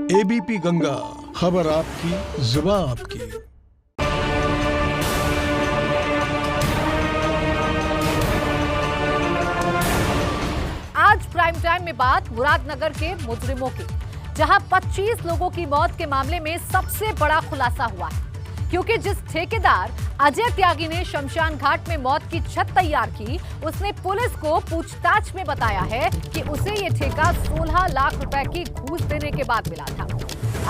ABP Ganga, खबर आपकी, जुबान आपकी। आज प्राइम टाइम में बात मुरादनगर के मुजरिमों की, जहां 25 लोगों की मौत के मामले में सबसे बड़ा खुलासा हुआ है। क्योंकि जिस ठेकेदार अजय त्यागी ने शमशान घाट में मौत की छत तैयार की, उसने पुलिस को पूछताछ में बताया है कि उसे ये ठेका 16 लाख रुपए की घूस देने के बाद मिला था।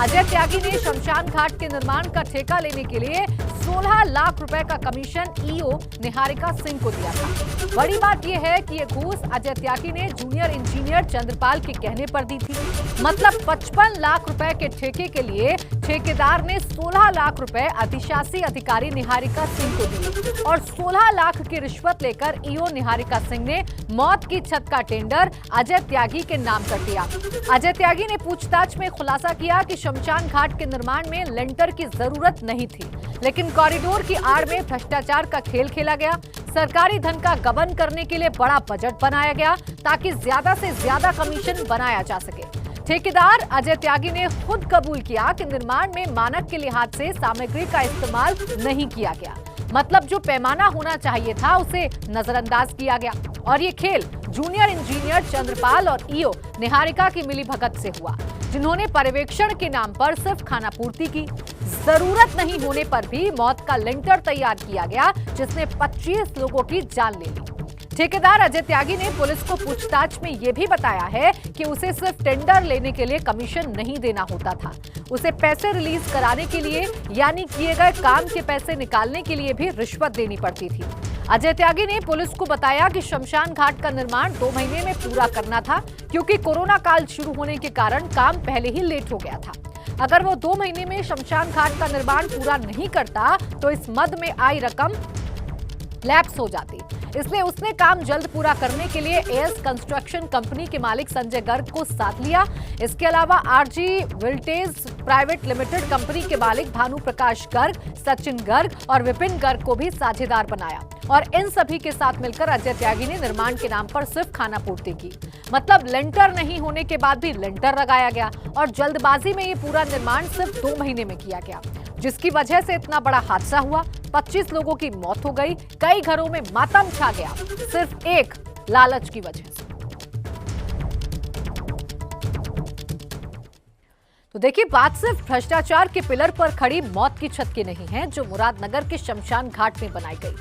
अजय त्यागी ने शमशान घाट के निर्माण का ठेका लेने के लिए 16 लाख रुपए का कमीशन ईओ निहारिका सिंह को दिया था। बड़ी बात यह है कि यह घूस अजय त्यागी ने जूनियर इंजीनियर चंद्रपाल के कहने पर दी थी। मतलब 55 लाख रुपए के ठेके के लिए ठेकेदार ने 16 लाख रुपए अधिशासी अधिकारी निहारिका सिंह को दिए और 16 लाख की रिश्वत लेकर ईओ निहारिका सिंह ने मौत की छत का टेंडर अजय त्यागी के नाम कर दिया। अजय त्यागी ने पूछताछ में खुलासा किया कि शमशान घाट के निर्माण में लेंटर की जरूरत नहीं थी, लेकिन कॉरिडोर की आड़ में भ्रष्टाचार का खेल खेला गया। सरकारी धन का गबन करने के लिए बड़ा बजट बनाया गया ताकि ज्यादा से ज्यादा कमीशन बनाया जा सके। ठेकेदार अजय त्यागी ने खुद कबूल किया कि निर्माण में मानक के लिहाज से सामग्री का इस्तेमाल नहीं किया गया। मतलब जो पैमाना होना चाहिए था उसे नजरअंदाज किया गया और ये खेल जूनियर इंजीनियर चंद्रपाल और ईओ निहारिका की मिलीभगत से हुआ, जिन्होंने पर्यवेक्षण के नाम पर सिर्फ खानापूर्ति की। जरूरत नहीं होने पर भी मौत का लेंटर तैयार किया गया, जिसने 25 लोगों की जान ले ली। ठेकेदार अजय त्यागी ने पुलिस को पूछताछ में यह भी बताया है कि उसे सिर्फ टेंडर लेने के लिए कमीशन नहीं देना होता था, उसे पैसे रिलीज कराने के लिए यानी किए गए काम के पैसे निकालने के लिए भी रिश्वत देनी पड़ती थी। अजय त्यागी ने पुलिस को बताया कि शमशान घाट का निर्माण 2 महीने में पूरा करना था, क्योंकि कोरोना काल शुरू होने के कारण काम पहले ही लेट हो गया था। अगर वो 2 महीने में शमशान घाट का निर्माण पूरा नहीं करता तो इस मद में आई रकम लैप्स हो जाती। इसलिए उसने काम जल्द पूरा करने के लिए एएस कंस्ट्रक्शन कंपनी के मालिक संजय गर्ग को साथ लिया। इसके अलावा आरजी विल्टेज प्राइवेट लिमिटेड कंपनी के मालिक भानु प्रकाश गर्ग, सचिन गर्ग और विपिन गर्ग को भी साझेदार बनाया और इन सभी के साथ मिलकर अजय त्यागी ने निर्माण के नाम पर सिर्फ खानापूर्ति की। मतलब लेंटर नहीं होने के बाद भी लेंटर लगाया गया और जल्दबाजी में ये पूरा निर्माण सिर्फ 2 महीने में किया गया, जिसकी वजह से इतना बड़ा हादसा हुआ। 25 लोगों की मौत हो गई, कई घरों में मातम छा गया, सिर्फ एक लालच की वजह से। तो देखिए, बात सिर्फ भ्रष्टाचार के पिलर पर खड़ी मौत की छत की नहीं है जो मुरादनगर के शमशान घाट में बनाई गई।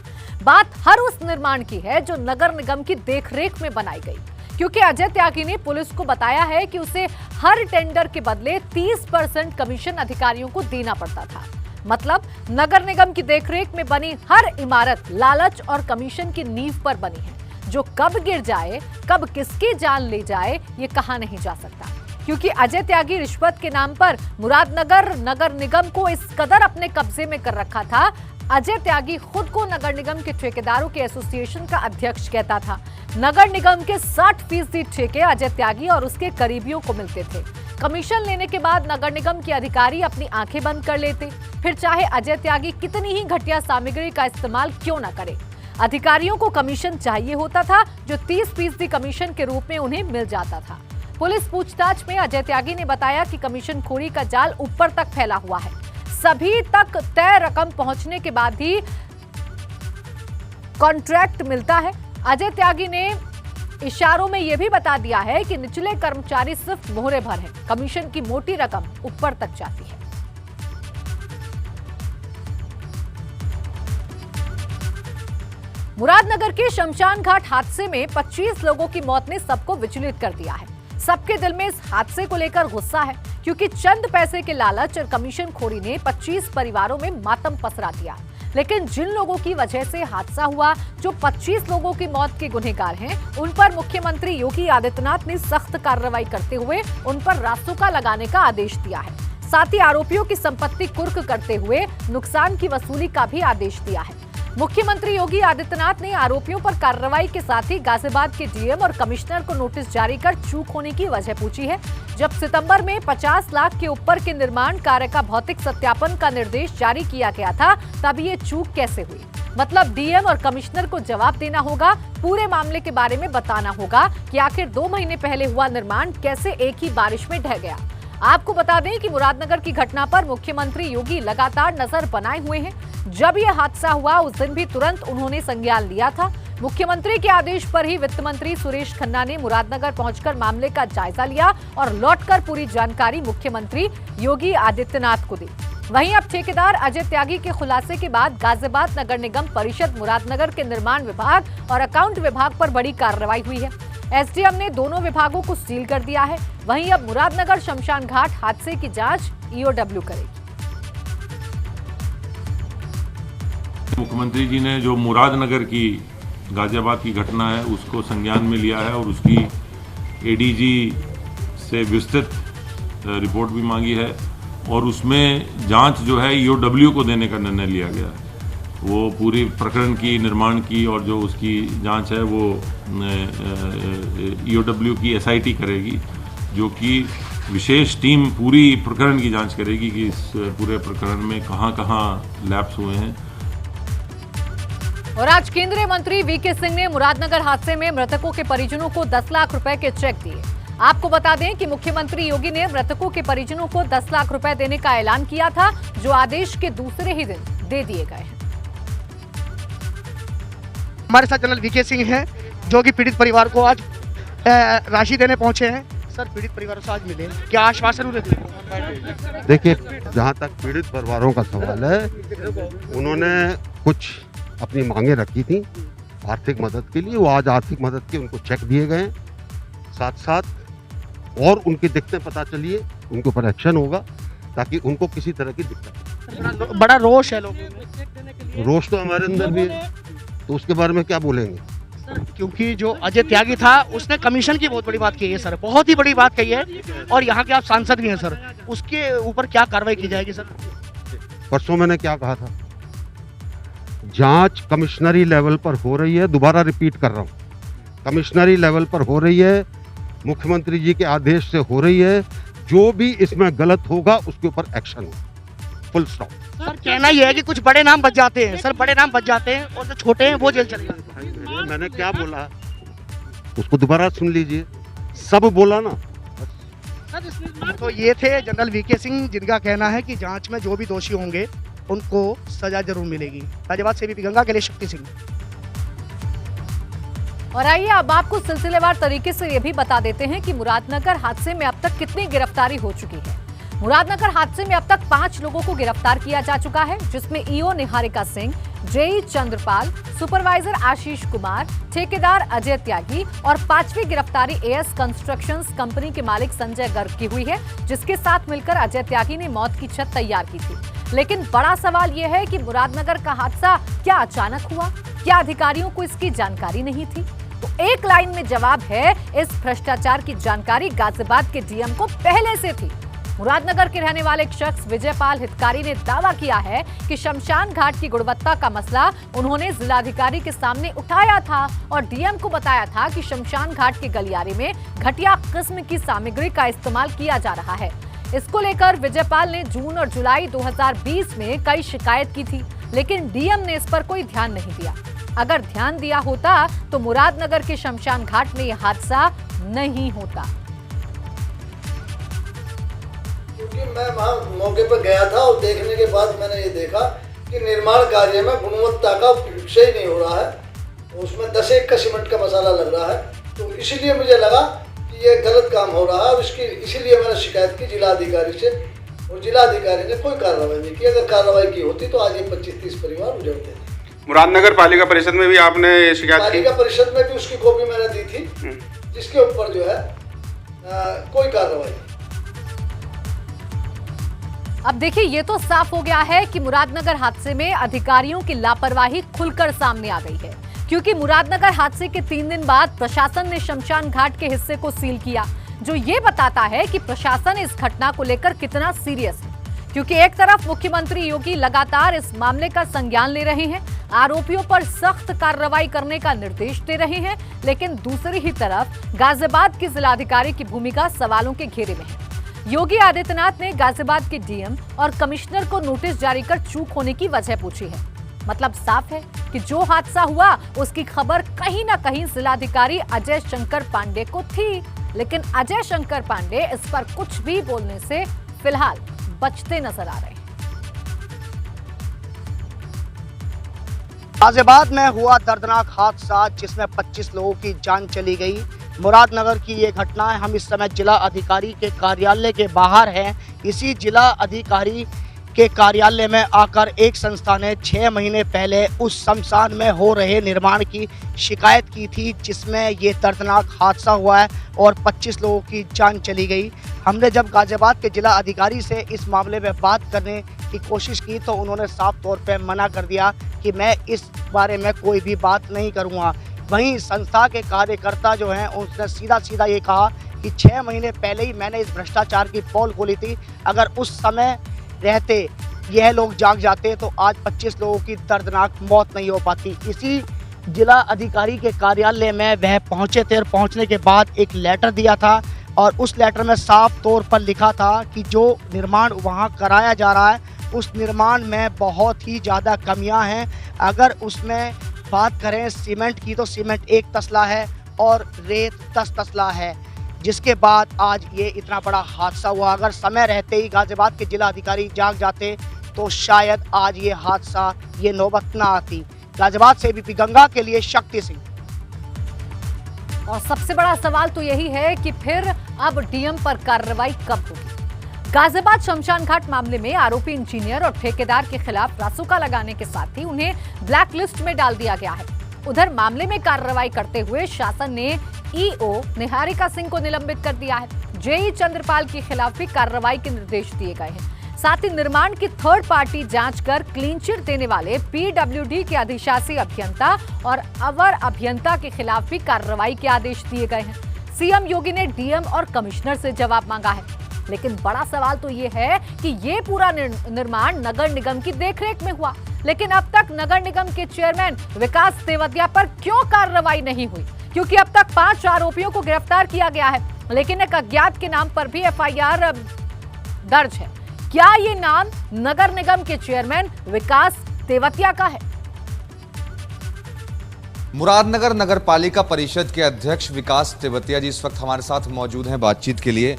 बात हर उस निर्माण की है जो नगर निगम की देखरेख में बनाई गई, क्योंकि अजय त्यागी ने पुलिस को बताया है कि उसे हर टेंडर के बदले 30% कमीशन अधिकारियों को देना पड़ता था। मतलब नगर निगम की देखरेख में बनी हर इमारत लालच और कमीशन की नींव पर बनी है, जो कब गिर जाए, कब किसकी जान ले जाए, ये कहा नहीं जा सकता। क्योंकि अजय त्यागी रिश्वत के नाम पर मुरादनगर नगर निगम को इस कदर अपने कब्जे में कर रखा था। अजय त्यागी खुद को नगर निगम के ठेकेदारों के एसोसिएशन का अध्यक्ष कहता था। नगर निगम के 60% ठेके अजय त्यागी और उसके करीबियों को मिलते थे। कमीशन लेने के बाद नगर निगम के अधिकारी अपनी आंखें बंद कर लेते, फिर चाहे अजय त्यागी कितनी ही घटिया सामग्री का इस्तेमाल क्यों न करे। अधिकारियों को कमीशन चाहिए होता था, जो 30% कमीशन के रूप में उन्हें मिल जाता था। पुलिस पूछताछ में अजय त्यागी ने बताया कि कमीशन खोरी का जाल ऊपर तक फैला हुआ है। सभी तक तय रकम पहुंचने के बाद ही कॉन्ट्रैक्ट मिलता है। अजय त्यागी ने इशारों में यह भी बता दिया है कि निचले कर्मचारी सिर्फ मोहरे भर हैं, कमीशन की मोटी रकम ऊपर तक जाती है। मुरादनगर के शमशान घाट हादसे में 25 लोगों की मौत ने सबको विचलित कर दिया है। सबके दिल में इस हादसे को लेकर गुस्सा है, क्योंकि चंद पैसे के लालच और कमीशन खोरी ने 25 परिवारों में मातम पसरा दिया। लेकिन जिन लोगों की वजह से हादसा हुआ, जो 25 लोगों की मौत के गुनहगार हैं, उन पर मुख्यमंत्री योगी आदित्यनाथ ने सख्त कार्रवाई करते हुए उन पर रासुका लगाने का आदेश दिया है। साथ ही आरोपियों की संपत्ति कुर्क करते हुए नुकसान की वसूली का भी आदेश दिया है। मुख्यमंत्री योगी आदित्यनाथ ने आरोपियों पर कार्रवाई के साथ ही गाजियाबाद के डीएम और कमिश्नर को नोटिस जारी कर चूक होने की वजह पूछी है। जब सितंबर में 50 लाख के ऊपर के निर्माण कार्य का भौतिक सत्यापन का निर्देश जारी किया गया था, तब ये चूक कैसे हुई? मतलब डीएम और कमिश्नर को जवाब देना होगा, पूरे मामले के बारे में बताना होगा कि आखिर 2 महीने पहले हुआ निर्माण कैसे एक ही बारिश में ढह गया। आपको बता दें कि मुरादनगर की घटना पर मुख्यमंत्री योगी लगातार नजर बनाए हुए हैं। जब यह हादसा हुआ उस दिन भी तुरंत उन्होंने संज्ञान लिया था। मुख्यमंत्री के आदेश पर ही वित्त मंत्री सुरेश खन्ना ने मुरादनगर पहुंचकर मामले का जायजा लिया और लौटकर पूरी जानकारी मुख्यमंत्री योगी आदित्यनाथ को दी। वहीं अब ठेकेदार अजय त्यागी के खुलासे के बाद गाजियाबाद नगर निगम परिषद मुरादनगर के निर्माण विभाग और अकाउंट विभाग पर बड़ी कार्रवाई हुई है। एसडीएम ने दोनों विभागों को सील कर दिया है। वहीं अब मुरादनगर शमशान घाट हादसे की जांच ईओडब्ल्यू करेगी। मुख्यमंत्री जी ने जो मुरादनगर की गाजियाबाद की घटना है उसको संज्ञान में लिया है और उसकी एडीजी से विस्तृत रिपोर्ट भी मांगी है और उसमें जांच जो है ईओडब्ल्यू को देने का निर्णय लिया गया है। वो पूरी प्रकरण की निर्माण की और जो उसकी जांच है वो ईओडब्ल्यू की एसआईटी करेगी, जो कि विशेष टीम पूरी प्रकरण की जांच करेगी कि इस पूरे प्रकरण में कहां लैप्स हुए हैं। और आज केंद्रीय मंत्री वीके सिंह ने मुरादनगर हादसे में मृतकों के परिजनों को 10 लाख रुपए के चेक दिए। आपको बता दें कि मुख्यमंत्री योगी ने मृतकों के परिजनों को 10 लाख रुपए देने का ऐलान किया था, जो आदेश के दूसरे ही दिन दे दिए गए हैं। हमारे साथ जनरल वीके सिंह हैं, जो कि पीड़ित परिवार को आज राशि देने पहुंचे हैं। सर, पीड़ित परिवारों से आज मिले, क्या आश्वासन उन्हें दिए? देखिए, जहाँ तक पीड़ित परिवारों का सवाल है, उन्होंने कुछ अपनी मांगे रखी थी आर्थिक मदद के लिए। वो आज आर्थिक मदद के उनको चेक दिए गए, साथ साथ और उनकी दिक्कतें पता चलिए, उनके ऊपर एक्शन होगा ताकि उनको किसी तरह की दिक्कत। बड़ा रोष है लोगों में। रोष तो हमारे अंदर भी है, तो उसके बारे में क्या बोलेंगे? क्योंकि जो अजय त्यागी था उसने कमीशन की बहुत बड़ी बात कही है सर, बहुत ही बड़ी बात कही है, और यहाँ के आप सांसद भी हैं सर, उसके ऊपर क्या कार्रवाई की जाएगी सर? परसों मैंने क्या कहा था, जांच कमिश्नरी लेवल पर हो रही है। दोबारा रिपीट कर रहा हूँ, कमिश्नरी लेवल पर हो रही है, मुख्यमंत्री जी के आदेश से हो रही है। जो भी इसमें गलत होगा उसके ऊपर एक्शन हो, फुल स्टॉप। सर, कहना यह है कि कुछ बड़े नाम बच जाते हैं सर, बड़े नाम बच जाते हैं, और जो छोटे हैं वो जेल चले जाते हैं। मैंने क्या बोला उसको दोबारा सुन लीजिए, सब बोला ना। तो ये थे जनरल वीके सिंह, जिनका कहना है कि जांच में जो भी दोषी होंगे उनको सजा जरूर मिलेगी। गाजियाबाद से बीपी गंगा के लिए शक्ति सिंह। और आइए अब आपको सिलसिलेवार तरीके से ये भी बता देते हैं कि मुरादनगर हादसे में अब तक कितनी गिरफ्तारी हो चुकी है। मुरादनगर हादसे में अब तक 5 लोगों को गिरफ्तार किया जा चुका है, जिसमें EO Niharika Singh, JE Chandrapal, supervisor Ashish Kumar, ठेकेदार अजय त्यागी और 5वीं गिरफ्तारी एएस कंस्ट्रक्शंस कंपनी के मालिक संजय गर्ग की हुई है, जिसके साथ मिलकर अजय त्यागी ने मौत की छत तैयार की थी। लेकिन बड़ा सवाल यह है कि मुरादनगर का हादसा क्या अचानक हुआ? क्या अधिकारियों को इसकी जानकारी नहीं थी? तो एक लाइन में जवाब है, इस भ्रष्टाचार की जानकारी गाजियाबाद के डीएम को पहले से थी। मुरादनगर के रहने वाले एक शख्स विजयपाल हितकारी ने दावा किया है कि शमशान घाट की गुणवत्ता का मसला उन्होंने जिलाधिकारी के सामने उठाया था और डीएम को बताया था कि शमशान घाट के गलियारे में घटिया किस्म की सामग्री का इस्तेमाल किया जा रहा है। इसको लेकर विजयपाल ने जून और जुलाई 2020 में कई शिकायत की थी, लेकिन डीएम ने इस पर कोई ध्यान नहीं दिया। अगर ध्यान दिया होता तो मुरादनगर के शमशान घाट में यह हादसा नहीं होता। क्योंकि मैं वहाँ मौके पर गया था और देखने के बाद मैंने ये देखा कि निर्माण कार्य में गुणवत्ता का सही नहीं हो रहा है, उसमें 10 का सीमेंट का मसाला लग रहा है। तो इसीलिए मुझे लगा कि ये गलत काम हो रहा है, इसीलिए मैंने शिकायत की जिलाधिकारी से, और जिलाधिकारी ने कोई कार्रवाई नहीं की। अगर कार्रवाई की होती तो आज ये 25-30 परिवार उजड़ते थे। मुरादनगर पालिका परिषद में भी आपने शिकायत की? पालिका परिषद में भी उसकी कॉपी मैंने दी थी, जिसके ऊपर जो है कोई कार्रवाई नहीं। अब देखिए, ये तो साफ हो गया है कि मुरादनगर हादसे में अधिकारियों की लापरवाही खुलकर सामने आ गई है, क्योंकि मुरादनगर हादसे के 3 दिन बाद प्रशासन ने शमशान घाट के हिस्से को सील किया, जो ये बताता है कि प्रशासन इस घटना को लेकर कितना सीरियस है। क्योंकि एक तरफ मुख्यमंत्री योगी लगातार इस मामले का संज्ञान ले रहे हैं, आरोपियों पर सख्त कार्रवाई करने का निर्देश दे रहे हैं, लेकिन दूसरी ही तरफ गाजियाबाद की जिलाधिकारी की भूमिका सवालों के घेरे में है। योगी आदित्यनाथ ने गाजियाबाद के डीएम और कमिश्नर को नोटिस जारी कर चूक होने की वजह पूछी है। मतलब साफ है कि जो हादसा हुआ उसकी खबर कहीं ना कहीं जिलाधिकारी अजय शंकर पांडे को थी, लेकिन अजय शंकर पांडे इस पर कुछ भी बोलने से फिलहाल बचते नजर आ रहे हैं। गाजियाबाद में हुआ दर्दनाक हादसा जिसमें 25 लोगों की जान चली गई। मुरादनगर की ये घटना है। हम इस समय जिला अधिकारी के कार्यालय के बाहर हैं। इसी जिला अधिकारी के कार्यालय में आकर एक संस्था ने 6 महीने पहले उस शमशान में हो रहे निर्माण की शिकायत की थी, जिसमें ये दर्दनाक हादसा हुआ है और 25 लोगों की जान चली गई। हमने जब गाजियाबाद के जिला अधिकारी से इस मामले में बात करने की कोशिश की तो उन्होंने साफ तौर पे मना कर दिया कि मैं इस बारे में कोई भी बात नहीं करूँगा। वहीं संस्था के कार्यकर्ता जो हैं उसने सीधा ये कहा कि 6 महीने पहले ही मैंने इस भ्रष्टाचार की पोल खोली थी। अगर उस समय रहते यह लोग जाग जाते तो आज 25 लोगों की दर्दनाक मौत नहीं हो पाती। इसी जिला अधिकारी के कार्यालय में वह पहुंचे थे और पहुंचने के बाद एक लेटर दिया था और उस लेटर में साफ तौर पर लिखा था कि जो निर्माण वहां कराया जा रहा है उस निर्माण में बहुत ही ज़्यादा कमियां हैं। अगर उसमें बात करें सीमेंट की तो सीमेंट 1 तसला है और रेत 10 तसला है, जिसके बाद आज ये इतना बड़ा हादसा हुआ। अगर समय रहते ही गाजियाबाद के जिला अधिकारी जाग जाते तो शायद आज ये हादसा, ये नौबत ना आती। गाजियाबाद से एबीपी गंगा के लिए शक्ति सिंह। और सबसे बड़ा सवाल तो यही है कि फिर अब डीएम पर कार्रवाई कब होगी। गाजियाबाद शमशान घाट मामले में आरोपी इंजीनियर और ठेकेदार के खिलाफ रासुका लगाने के साथ ही उन्हें ब्लैक लिस्ट में डाल दिया गया है। उधर मामले में कार्रवाई करते हुए शासन ने ईओ निहारिका सिंह को निलंबित कर दिया है। जेई चंद्रपाल के खिलाफ भी कार्रवाई के निर्देश दिए गए हैं। साथ ही निर्माण की थर्ड पार्टी जांच कर क्लीन चिट देने वाले पीडब्ल्यूडी के अधिशासी अभियंता और अवर अभियंता के खिलाफ भी कार्रवाई के आदेश दिए गए हैं। सीएम योगी ने डीएम और कमिश्नर से जवाब मांगा है, लेकिन बड़ा सवाल तो ये है कि ये पूरा निर्माण नगर निगम की देखरेख में हुआ, लेकिन अब तक नगर निगम के चेयरमैन विकास तेवतिया पर क्यों कार्रवाई नहीं हुई? क्योंकि अब तक 5 आरोपियों को गिरफ्तार किया गया है, लेकिन एक अज्ञात के नाम पर भी एफआईआर दर्ज है। क्या ये नाम नगर निगम के चेयरमैन विकास तेवतिया का है? मुरादनगर नगर पालिका परिषद के अध्यक्ष विकास तेवतिया जी इस वक्त हमारे साथ मौजूद हैं बातचीत के लिए।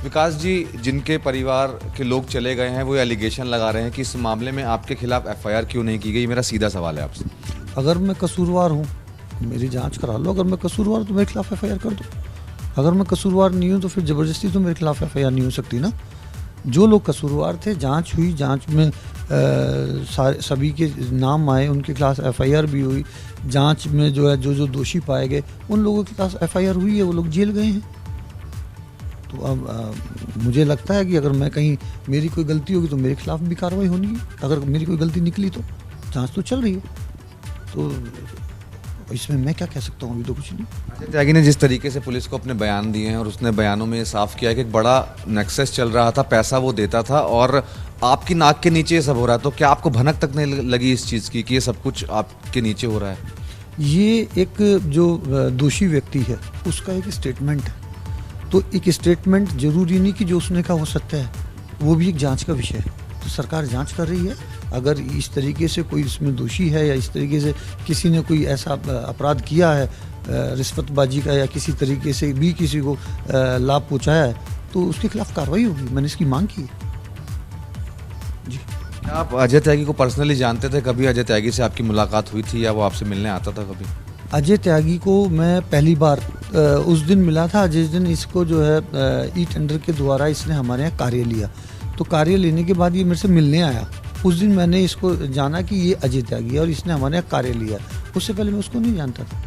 विकास जी, जिनके परिवार के लोग चले गए हैं वो एलिगेशन लगा रहे हैं कि इस मामले में आपके खिलाफ एफआईआर क्यों नहीं की गई। मेरा सीधा सवाल है आपसे। अगर मैं कसूरवार हूँ मेरी जांच करा लो। अगर मैं कसूरवार हूं तो मेरे खिलाफ एफआईआर कर दो। अगर मैं कसूरवार नहीं हूँ तो फिर ज़बरदस्ती तो मेरे खिलाफ एफआईआर नहीं हो सकती ना। जो लोग कसूरवार थे जांच हुई, जांच में सभी के नाम आए, उनके खिलाफ एफआईआर भी हुई। जांच में जो है जो दोषी पाए गए उन लोगों के खिलाफ एफआईआर हुई है, वो लोग जेल गए हैं। तो अब मुझे लगता है कि अगर मैं कहीं मेरी कोई गलती होगी तो मेरे खिलाफ भी कार्रवाई होनी है। अगर मेरी कोई गलती निकली तो जांच तो चल रही है, तो इसमें मैं क्या कह सकता हूँ? अभी तो कुछ नहीं। अजय त्यागी ने जिस तरीके से पुलिस को अपने बयान दिए हैं और उसने बयानों में ये साफ किया कि एक बड़ा नेक्सस चल रहा था, पैसा वो देता था और आपकी नाक के नीचे ये सब हो रहा है, तो क्या आपको भनक तक नहीं लगी इस चीज़ की कि ये सब कुछ आपके नीचे हो रहा है? ये एक जो दोषी व्यक्ति है उसका एक स्टेटमेंट है, तो एक स्टेटमेंट जरूरी नहीं कि जो उसने कहा वो सत्य है, वो भी एक जांच का विषय है। तो सरकार जांच कर रही है। अगर इस तरीके से कोई इसमें दोषी है या इस तरीके से किसी ने कोई ऐसा अपराध किया है रिश्वतबाजी का या किसी तरीके से भी किसी को लाभ पहुंचाया है तो उसके खिलाफ कार्रवाई होगी। मैंने इसकी मांग की है जी। क्या आप अजय त्यागी को पर्सनली जानते थे? कभी अजय त्यागी से आपकी मुलाकात हुई थी या वो आपसे मिलने आता था कभी? अजय त्यागी को मैं पहली बार उस दिन मिला था जिस दिन इसको जो है ई टेंडर के द्वारा इसने हमारे यहाँ कार्य लिया। तो कार्य लेने के बाद ये मेरे से मिलने आया। उस दिन मैंने इसको जाना कि ये अजय त्यागी है और इसने हमारे यहाँ कार्य लिया। उससे पहले मैं उसको नहीं जानता था।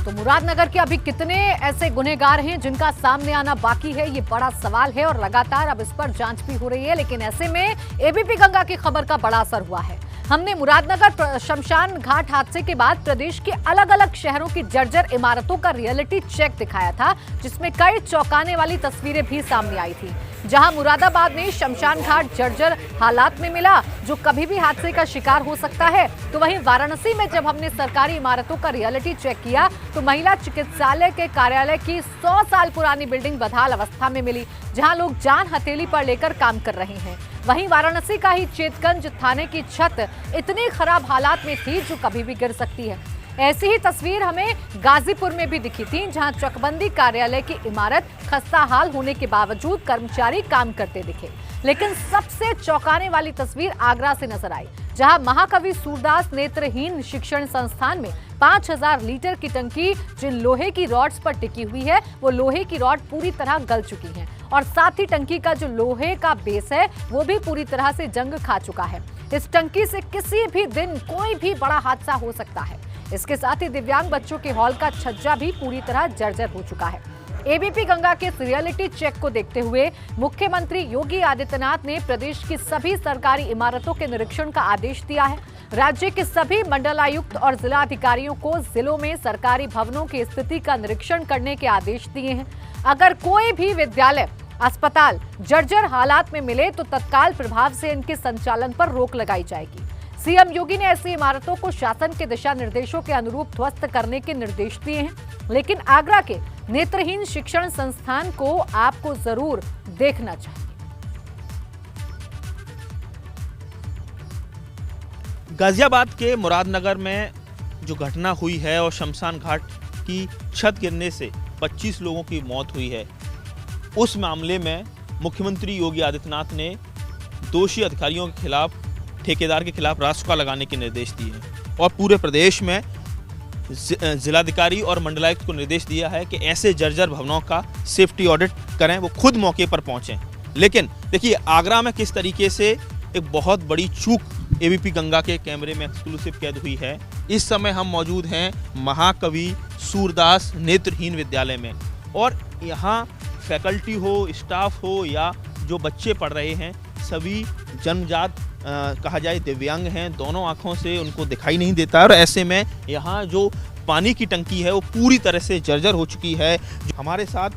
तो मुरादनगर के अभी कितने ऐसे गुनहगार हैं जिनका सामने आना बाकी है, ये बड़ा सवाल है और लगातार अब इस पर जांच भी हो रही है। लेकिन ऐसे में एबीपी गंगा की खबर का बड़ा असर हुआ है। हमने मुरादनगर शमशान घाट हादसे के बाद प्रदेश के अलग अलग शहरों की जर्जर इमारतों का रियलिटी चेक दिखाया था, जिसमें कई चौंकाने वाली तस्वीरें भी सामने आई थी। जहां मुरादाबाद में शमशान घाट जर्जर हालात में मिला जो कभी भी हादसे का शिकार हो सकता है, तो वहीं वाराणसी में जब हमने सरकारी इमारतों का रियलिटी चेक किया तो महिला चिकित्सालय के कार्यालय की 100 साल पुरानी बिल्डिंग बदहाल अवस्था में मिली, जहां लोग जान हथेली पर लेकर काम कर रहे हैं। वहीं वाराणसी का ही चेतगंज थाने की छत इतनी खराब हालात में थी जो कभी भी गिर सकती है। ऐसी ही तस्वीर हमें गाजीपुर में भी दिखी थी, जहां चकबंदी कार्यालय की इमारत खस्ताहाल होने के बावजूद कर्मचारी काम करते दिखे। लेकिन सबसे चौंकाने वाली तस्वीर आगरा से नजर आई, जहां महाकवि सूरदास नेत्रहीन शिक्षण संस्थान में 5000 लीटर की टंकी जिन लोहे की रॉड्स पर टिकी हुई है, वो लोहे की रॉड पूरी तरह गल चुकी हैं और साथ ही टंकी का जो लोहे का बेस है वो भी पूरी तरह से जंग खा चुका है। इस टंकी से किसी भी दिन कोई भी बड़ा हादसा हो सकता है। इसके साथ ही दिव्यांग बच्चों के हॉल का छज्जा भी पूरी तरह जर्जर हो चुका है। एबीपी गंगा के रियलिटी चेक को देखते हुए मुख्यमंत्री योगी आदित्यनाथ ने प्रदेश की सभी सरकारी इमारतों के निरीक्षण का आदेश दिया है। राज्य के सभी मंडलायुक्त और जिलाधिकारियों को जिलों में सरकारी भवनों की स्थिति का निरीक्षण करने के आदेश दिए हैं। अगर कोई भी विद्यालय, अस्पताल जर्जर हालात में मिले तो तत्काल प्रभाव से इनके संचालन पर रोक लगाई जाएगी। सीएम योगी ने ऐसी इमारतों को शासन के दिशा निर्देशों के अनुरूप ध्वस्त करने के निर्देश दिए हैं, लेकिन आगरा के नेत्रहीन शिक्षण संस्थान को आपको जरूर देखना चाहिए। गाजियाबाद के मुरादनगर में जो घटना हुई है और शमशान घाट की छत गिरने से 25 लोगों की मौत हुई है, उस मामले में मुख्यमंत्री योगी आदित्यनाथ ने दोषी अधिकारियों के खिलाफ, ठेकेदार के खिलाफ रासुका लगाने के निर्देश दिए हैं और पूरे प्रदेश में जिलाधिकारी और मंडलायुक्त को निर्देश दिया है कि ऐसे जर्जर भवनों का सेफ्टी ऑडिट करें, वो खुद मौके पर पहुंचें। लेकिन देखिए आगरा में किस तरीके से एक बहुत बड़ी चूक एबीपी गंगा के कैमरे में एक्सक्लूसिव कैद हुई है। इस समय हम मौजूद हैं महाकवि सूरदास नेत्रहीन विद्यालय में और यहाँ फैकल्टी हो, स्टाफ हो या जो बच्चे पढ़ रहे हैं, सभी जन्मजात कहा जाए दिव्यांग हैं। दोनों आँखों से उनको दिखाई नहीं देता और ऐसे में यहाँ जो पानी की टंकी है वो पूरी तरह से जर्जर हो चुकी है। जो हमारे साथ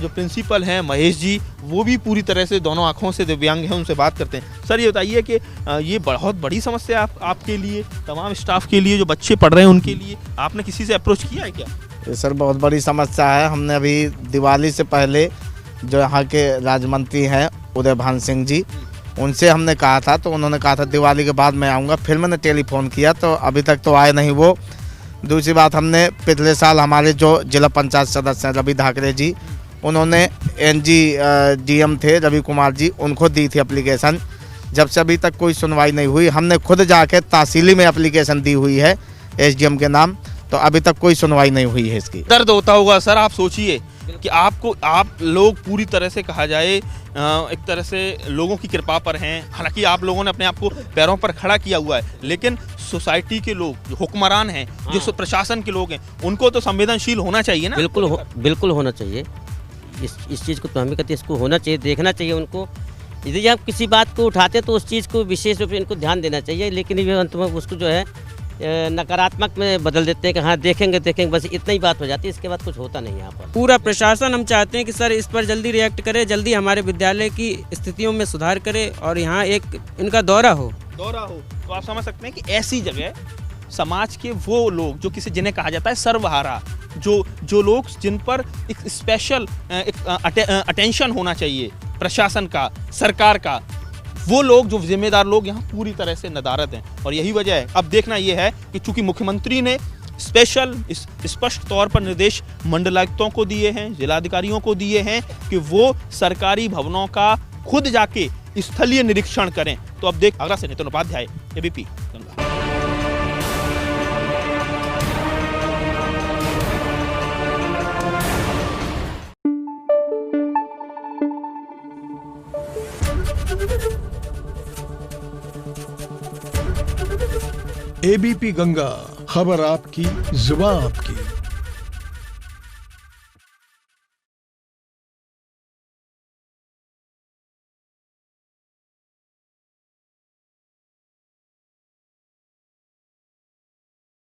जो प्रिंसिपल हैं महेश जी, वो भी पूरी तरह से दोनों आँखों से दिव्यांग हैं, उनसे बात करते हैं। सर ये बताइए कि ये बहुत बड़ी समस्या आपके लिए, तमाम स्टाफ के लिए, जो बच्चे पढ़ रहे हैं उनके लिए, आपने किसी से अप्रोच किया है क्या? ये सर बहुत बड़ी समस्या है। हमने अभी दिवाली से पहले जो यहाँ के राज्य मंत्री हैं उदय भान सिंह जी, उनसे हमने कहा था, तो उन्होंने कहा था दिवाली के बाद मैं आऊँगा। फिर मैंने टेलीफोन किया तो अभी तक तो आए नहीं वो। दूसरी बात, हमने पिछले साल हमारे जो जिला पंचायत सदस्य हैं रवि धाकरे जी, उन्होंने एनजी डीएम थे रवि कुमार जी, उनको दी थी एप्लीकेशन। जब से अभी तक कोई सुनवाई नहीं हुई। हमने खुद जाके तहसीली में एप्लीकेशन दी हुई है एसडीएम के नाम, तो अभी तक कोई सुनवाई नहीं हुई है इसकी। दर्द होता होगा सर, आप सोचिए कि आप लोग पूरी तरह से कहा जाए एक तरह से लोगों की कृपा पर हैं। हालांकि आप लोगों ने अपने आप को पैरों पर खड़ा किया हुआ है, लेकिन सोसाइटी के लोग, जो हुक्मरान हैं, जो प्रशासन के लोग हैं, उनको तो संवेदनशील होना चाहिए ना। बिल्कुल होना चाहिए। इस चीज़ को तो हमें कहते हैं, इसको होना चाहिए, देखना चाहिए उनको। यदि आप किसी बात को उठाते तो उस चीज़ को विशेष रूप से इनको ध्यान देना चाहिए, लेकिन ये अंत में उसको जो है नकारात्मक में बदल देते हैं कि हाँ देखेंगे, बस इतना ही बात हो जाती है, इसके बाद कुछ होता नहीं यहाँ पर। पूरा प्रशासन हम चाहते हैं कि सर इस पर जल्दी रिएक्ट करे, जल्दी हमारे विद्यालय की स्थितियों में सुधार करे और यहाँ एक इनका दौरा हो। तो आप समझ सकते हैं कि ऐसी जगह समाज के वो लोग जो जिन्हें कहा जाता है सर्वहारा, जो लोग जिन पर एक स्पेशल अटेंशन होना चाहिए प्रशासन का, सरकार का, वो लोग, जो जिम्मेदार लोग यहाँ पूरी तरह से नदारद हैं। और यही वजह है, अब देखना ये है कि चूंकि मुख्यमंत्री ने स्पेशल स्पष्ट तौर पर निर्देश मंडलायुक्तों को दिए हैं, जिलाधिकारियों को दिए हैं कि वो सरकारी भवनों का खुद जाके स्थलीय निरीक्षण करें। तो अब देख, आगरा से नितिन उपाध्याय, एबीपी गंगा। एबीपी गंगा, खबर आपकी, जुबान आपकी।